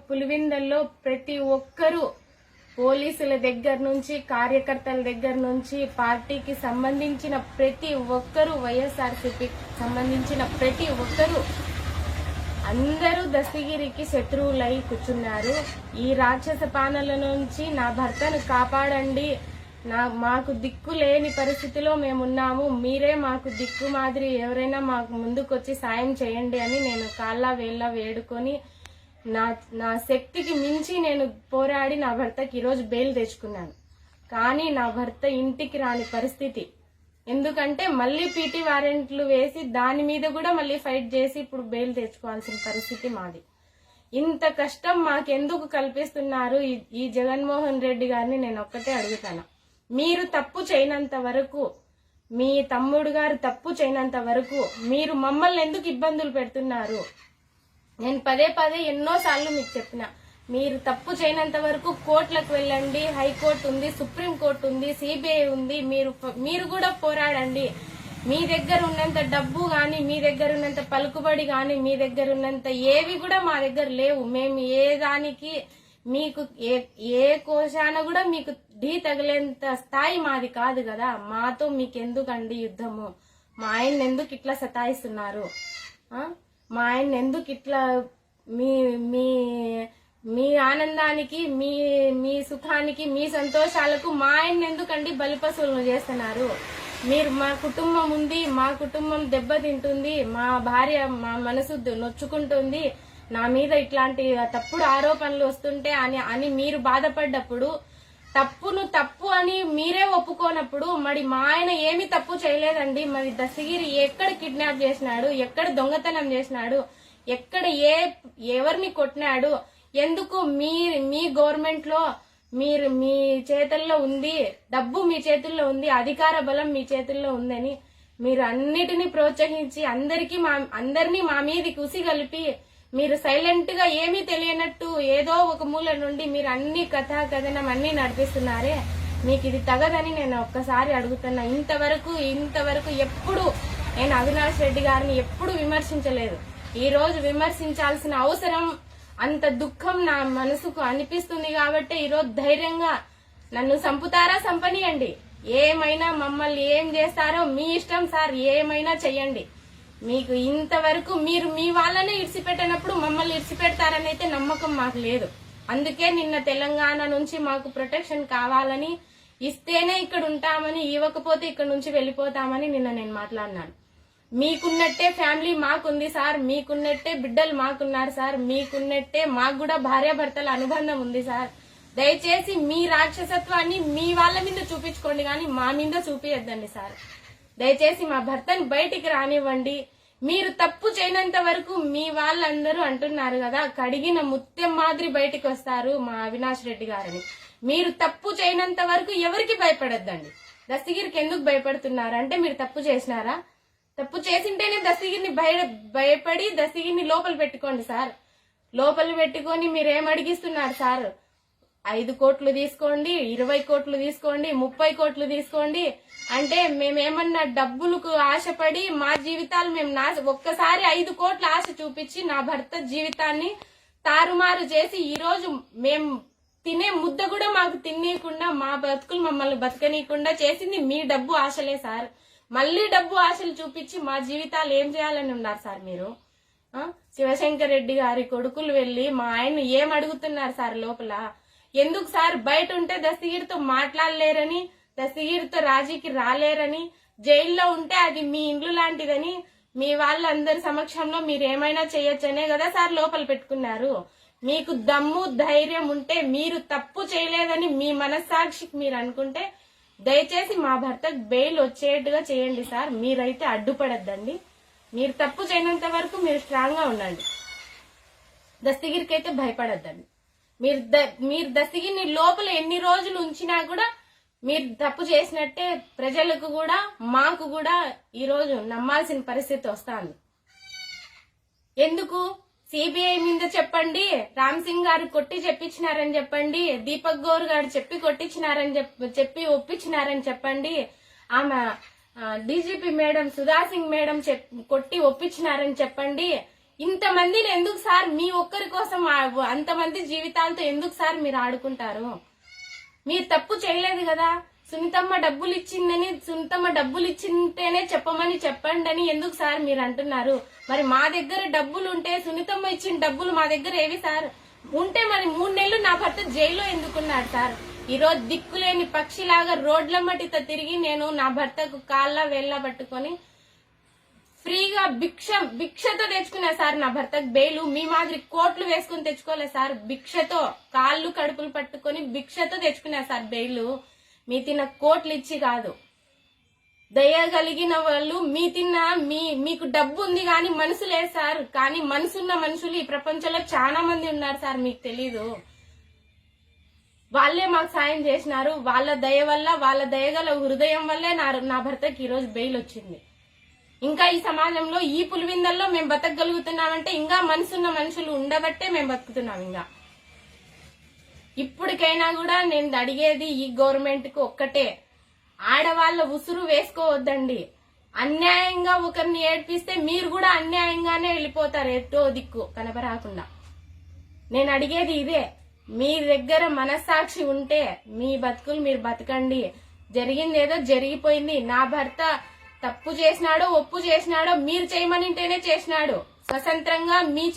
పులివెందుల్లో ప్రతి ఒక్కరూ పోలీసుల దగ్గర నుంచి కార్యకర్తల దగ్గర నుంచి పార్టీకి సంబంధించిన ప్రతి ఒక్కరూ వైఎస్ఆర్సీపీకి సంబంధించిన ప్రతి ఒక్కరూ అందరూ దస్తగిరికి శత్రువులై కూర్చున్నారు. ఈ రాక్షస పాలన నుంచి నా భర్తను కాపాడండి, మాకు దిక్కు లేని పరిస్థితిలో మేమున్నాము, మీరే మాకు దిక్కు మాదిరి ఎవరైనా మాకు ముందుకొచ్చి సాయం చేయండి అని నేను కాళ్ళ వేళ్ళ వేడుకొని నా శక్తికి మించి నేను పోరాడి నా భర్తకి ఈరోజు బెయిల్ తెచ్చుకున్నాను. కానీ నా భర్త ఇంటికి రాని పరిస్థితి. ఎందుకంటే మళ్ళీ పీటీ వారెంట్లు వేసి దాని మీద కూడా మళ్ళీ ఫైట్ చేసి ఇప్పుడు బెయిల్ తెచ్చుకోవాల్సిన పరిస్థితి మాది. ఇంత కష్టం మాకెందుకు కల్పిస్తున్నారు ఈ జగన్మోహన్ రెడ్డి గారిని నేను ఒక్కటే అడుగుతాను. మీరు తప్పు చేయనంత వరకు, మీ తమ్ముడు గారు తప్పు చేయనంత వరకు మీరు మమ్మల్ని ఎందుకు ఇబ్బందులు పెడుతున్నారు? నేను పదే ఎన్నోసార్లు మీకు చెప్పిన, మీరు తప్పు చేయనంత వరకు కోర్టులకు వెళ్ళండి, హైకోర్టు ఉంది, సుప్రీంకోర్టు ఉంది, సిబిఐ ఉంది, మీరు కూడా పోరాడండి. మీ దగ్గర ఉన్నంత డబ్బు గాని, మీ దగ్గర ఉన్నంత పలుకుబడి గాని, మీ దగ్గర ఉన్నంత ఏవి కూడా మా దగ్గర లేవు. మేము ఏ దానికి మీకు ఏ కోశాన కూడా మీకు ఢీ తగిలేంత స్థాయి మాది కాదు కదా. మాతో మీకెందుకండి యుద్ధము? మా ఆయన ఎందుకు ఇట్లా సతాయిస్తున్నారు? మా ఆయన ఎందుకు ఇట్లా మీ మీ మీ ఆనందానికి, మీ సుఖానికి, మీ సంతోషాలకు మా ఆయన ఎందుకండి బలిపశువులను చేస్తున్నారు? మీరు మా కుటుంబం ఉంది, మా కుటుంబం దెబ్బతింటుంది, మా భార్య మా మనసు నొచ్చుకుంటుంది, నా మీద ఇట్లాంటి తప్పుడు ఆరోపణలు వస్తుంటే అని మీరు బాధపడ్డప్పుడు, తప్పును తప్పు అని మీరే ఒప్పుకోనప్పుడు, మరి మా ఆయన ఏమి తప్పు చేయలేదండి. మరి దస్తగిరి ఎక్కడ కిడ్నాప్ చేసినాడు, ఎక్కడ దొంగతనం చేసినాడు, ఎక్కడ ఎవరిని కొట్టినాడు? ఎందుకు మీ గవర్నమెంట్ లో మీ చేతుల్లో ఉంది, డబ్బు మీ చేతుల్లో ఉంది, అధికార బలం మీ చేతుల్లో ఉందని మీరు అన్నిటినీ ప్రోత్సహించి అందరినీ మా మీదకి ఉసిగలిపి మీరు సైలెంట్ గా ఏమీ తెలియనట్టు ఏదో ఒక మూల నుండి మీరు అన్ని కథనం అన్ని నడిపిస్తున్నారే, మీకు ఇది తగదని నేను ఒక్కసారి అడుగుతున్నా. ఇంతవరకు ఎప్పుడు నేను అవినాష్ రెడ్డి గారిని ఎప్పుడు విమర్శించలేదు. ఈ రోజు విమర్శించాల్సిన అవసరం, అంత దుఃఖం నా మనసుకు అనిపిస్తుంది కాబట్టి ఈరోజు ధైర్యంగా నన్ను చంపనీయండి, ఏమైనా మమ్మల్ని ఏం చేస్తారో మీ ఇష్టం సార్, ఏమైనా చెయ్యండి. మీకు ఇంతవరకు మీరు మీ వాళ్ళనే ఇడిచిపెట్టినప్పుడు మమ్మల్ని ఇడిచిపెడతారని అయితే నమ్మకం మాకు లేదు. అందుకే నిన్న తెలంగాణ నుంచి మాకు ప్రొటెక్షన్ కావాలని ఇస్తేనే ఇక్కడ ఉంటామని, ఇవ్వకపోతే ఇక్కడ నుంచి వెళ్ళిపోతామని నిన్న నేను మాట్లాడినాను. మీకున్నట్టే ఫ్యామిలీ మాకుంది సార్, మీకున్నట్టే బిడ్డలు మాకున్నారు సార్, మీకున్నట్టే మాకు కూడా భార్యాభర్తల అనుబంధం ఉంది సార్. దయచేసి మీ రాక్షసత్వాన్ని మీ వాళ్ళ మీద చూపించుకోండి, కానీ మా మీద చూపించద్దండి సార్. దయచేసి మా భర్తని బయటికి రానివ్వండి. మీరు తప్పు చేయనంత వరకు మీ వాళ్ళందరూ అంటున్నారు కదా, కడిగిన ముత్యం మాదిరి బయటికి వస్తారు మా అవినాష్ రెడ్డి గారని. మీరు తప్పు చేయనంత వరకు ఎవరికి భయపడద్దండి. దస్తగిరికి ఎందుకు భయపడుతున్నారు అంటే, మీరు తప్పు చేసినారా? తప్పు చేసింటేనే దస్తగిరిని భయపడి దస్తగిరిని లోపల పెట్టుకోండి సార్. లోపల పెట్టుకొని మీరేం అడిగిస్తున్నారు సార్? 5 కోట్లు తీసుకోండి, 20 కోట్లు తీసుకోండి, 30 కోట్లు తీసుకోండి అంటే మేమేమన్నా డబ్బులకు ఆశపడి మా జీవితాలు మేము ఒక్కసారి 5 కోట్ల ఆశ చూపించి నా భర్త జీవితాన్ని తారుమారు చేసి ఈ రోజు మేము తినే ముద్ద కూడా మాకు తినీయకుండా, మా బతుకులు మమ్మల్ని బతకనీయకుండా చేసింది మీ డబ్బు ఆశలే సార్. మళ్ళీ డబ్బు ఆశలు చూపించి మా జీవితాలు ఏం చేయాలని ఉన్నారు సార్ మీరు? శివశంకర్ రెడ్డి గారి కొడుకులు వెళ్లి మా ఆయన ఏం అడుగుతున్నారు సార్ లోపల? ఎందుకు సార్ బయట ఉంటే దస్తగిరితో మాట్లాడలేరని, దస్తగిరితో రాజీకి రాలేరని, జైల్లో ఉంటే అది మీ ఇండ్లు లాంటిదని మీ వాళ్ళందరి సమక్షంలో మీరు ఏమైనా చేయొచ్చనే కదా సార్ లోపల పెట్టుకున్నారు. మీకు దమ్ము ధైర్యం ఉంటే, మీరు తప్పు చేయలేదని మీ మనస్సాక్షికి మీరు అనుకుంటే దయచేసి మా భర్తకు బెయిల్ వచ్చేట్టుగా చేయండి సార్. మీరైతే అడ్డుపడద్దండి. మీరు తప్పు చేయనంత వరకు మీరు స్ట్రాంగ్ గా ఉండండి. దస్తగిరికి అయితే భయపడద్దండి. మీరు దస్తగిరిని లోపల ఎన్ని రోజులు ఉంచినా కూడా మీరు తప్పు చేసినట్టే ప్రజలకు కూడా మాకు కూడా ఈ రోజు నమ్మాల్సిన పరిస్థితి వస్తుంది. ఎందుకు? సిబిఐ మీద చెప్పండి, రామ్ సింగ్ గారు కొట్టి చెప్పించినారని చెప్పండి, దీపక్ గౌర్ గారు చెప్పి కొట్టించినారని చెప్పి ఒప్పించినారని చెప్పండి, ఆమె DGP madam Sudha Singh madam కొట్టి ఒప్పించినారని చెప్పండి. ఇంతమందిని ఎందుకు సార్ మీ ఒక్కరి కోసం అంతమంది జీవితాలతో ఎందుకు సార్ మీరు ఆడుకుంటారు? మీరు తప్పు చేయలేదు కదా. సునీతమ్మ డబ్బులు ఇచ్చిందని, సునీతమ్మ డబ్బులు ఇచ్చింటేనే చెప్పమని చెప్పండి అని ఎందుకు సార్ మీరు అంటున్నారు? మరి మా దగ్గర డబ్బులు ఉంటే, సునీతమ్మ ఇచ్చిన డబ్బులు మా దగ్గర ఏవి సార్ ఉంటే మరి 3 నెలలు నా భర్త జైల్లో ఎందుకున్నాడు సార్? ఈ రోజు దిక్కులేని పక్షిలాగా రోడ్ల మట్టితో తిరిగి నేను నా భర్తకు కాళ్ళ వేళ్ళ పట్టుకొని ఫ్రీగా భిక్షతో తెచ్చుకున్నా సార్. నా భర్తకు బెయిల్ మీ మాదిరి కోట్లు వేసుకుని తెచ్చుకోలేదు సార్. భిక్షతో కాళ్ళు కడుపులు పట్టుకొని భిక్షతో తెచ్చుకున్నా సార్ బెయిల్. మీ తిన్న కోట్లు ఇచ్చి కాదు. దయగలిగిన వాళ్ళు మీకు డబ్బు ఉంది కానీ మనసు లేదు సార్. కానీ మనసున్న మనుషులు ఈ ప్రపంచంలో చాలా మంది ఉన్నారు సార్, మీకు తెలీదు. వాళ్ళే మాకు సాయం చేసినారు. వాళ్ళ దయ వల్ల, వాళ్ళ దయగల హృదయం వల్లే నా భర్తకి ఈ రోజు బెయిల్ వచ్చింది. ఇంకా ఈ సమాజంలో ఈ పులివిందల్లో మేము బతకగలుగుతున్నామంటే ఇంకా మనసున్న మనుషులు ఉండబట్టే మేము బతుకుతున్నాం. ఇంకా ఇప్పటికైనా కూడా నేను అడిగేది ఈ గవర్నమెంట్ కు ఒక్కటే, ఆడవాళ్ళ ఉసురు వేసుకోవద్దండి. అన్యాయంగా ఒకరిని ఏడ్పిస్తే మీరు కూడా అన్యాయంగానే వెళ్ళిపోతారు, ఎటో దిక్కు కనపరాకుండా. నేను అడిగేది ఇదే, మీ దగ్గర మనస్సాక్షి ఉంటే మీ బతుకులు మీరు బతకండి. జరిగిందేదో జరిగిపోయింది. నా భర్త తప్పు చేసినాడో ఒప్పు చేసినాడో మీరు చేయమనింటేనే చేసినాడు. స్వతంత్రంగా మీ